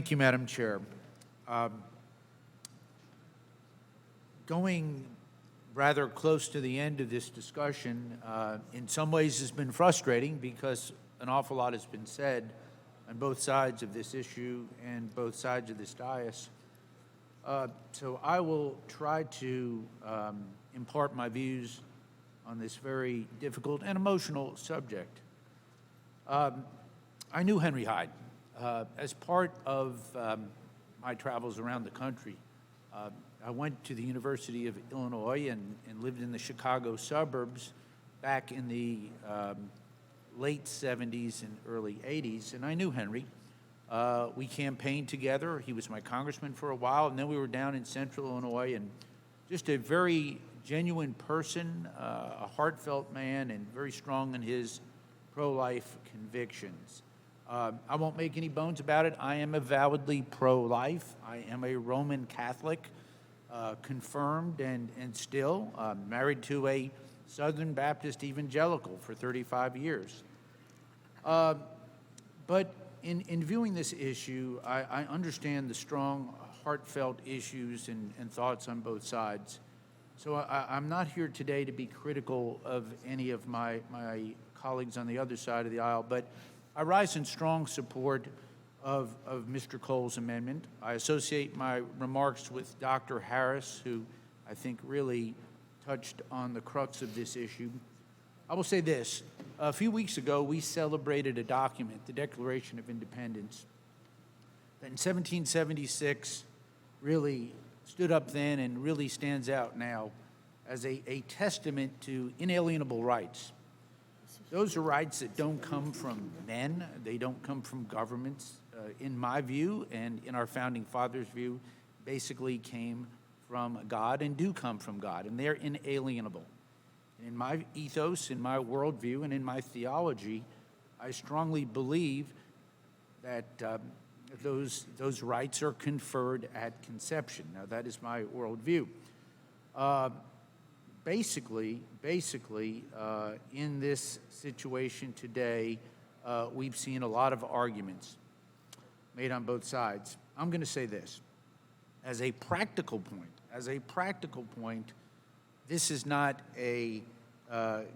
Thank you, Madam Chair. Going rather close to the end of this discussion, in some ways has been frustrating because an awful lot has been said on both sides of this issue and both sides of this dais. So I will try to impart my views on this very difficult and emotional subject. I knew Henry Hyde. As part of my travels around the country, I went to the University of Illinois and lived in the Chicago suburbs back in the late 70s and early 80s, and I knew Henry. We campaigned together. He was my congressman for a while, and then we were down in central Illinois, and just a very genuine person, a heartfelt man, and very strong in his pro-life convictions. I won't make any bones about it. I am avowedly pro-life. I am a Roman Catholic, confirmed and still married to a Southern Baptist evangelical for 35 years. But in viewing this issue, I understand the strong, heartfelt issues and thoughts on both sides. So I'm not here today to be critical of any of my colleagues on the other side of the aisle, but I rise in strong support of Mr. Cole's amendment. I associate my remarks with Dr. Harris, who I think really touched on the crux of this issue. I will say this. A few weeks ago, we celebrated a document, the Declaration of Independence, that in 1776 really stood up then and really stands out now as a testament to inalienable rights. Those are rights that don't come from men, they don't come from governments. In my view, and in our founding fathers' view, basically came from God and do come from God, and they're inalienable. And in my ethos, in my worldview, and in my theology, I strongly believe that those rights are conferred at conception. Now, that is my worldview. Basically, in this situation today, we've seen a lot of arguments made on both sides. I'm going to say this. As a practical point, this is not a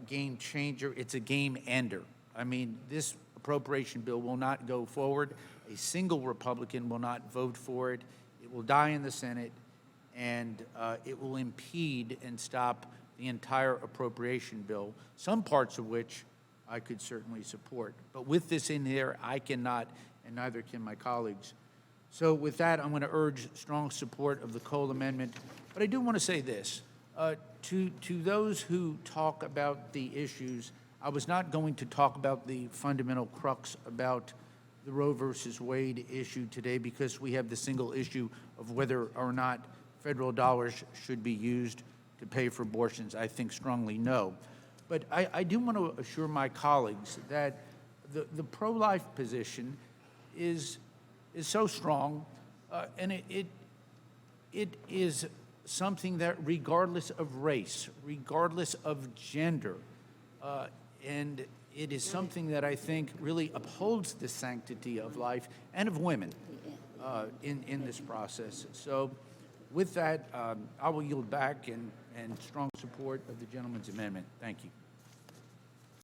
game changer, it's a game ender. I mean, this appropriation bill will not go forward. A single Republican will not vote for it. It will die in the Senate, and it will impede and stop the entire appropriation bill, some parts of which I could certainly support. But with this in here, I cannot, and neither can my colleagues. So with that, I'm going to urge strong support of the Cole Amendment. But I do want to say this. To those who talk about the issues, I was not going to talk about the fundamental crux about the Roe versus Wade issue today because we have the single issue of whether or not federal dollars should be used to pay for abortions. I think strongly no. But I do want to assure my colleagues that the pro-life position is so strong, and it is something that regardless of race, regardless of gender, and it is something that I think really upholds the sanctity of life and of women in this process. So with that, I will yield back and strong support of the gentleman's amendment. Thank you.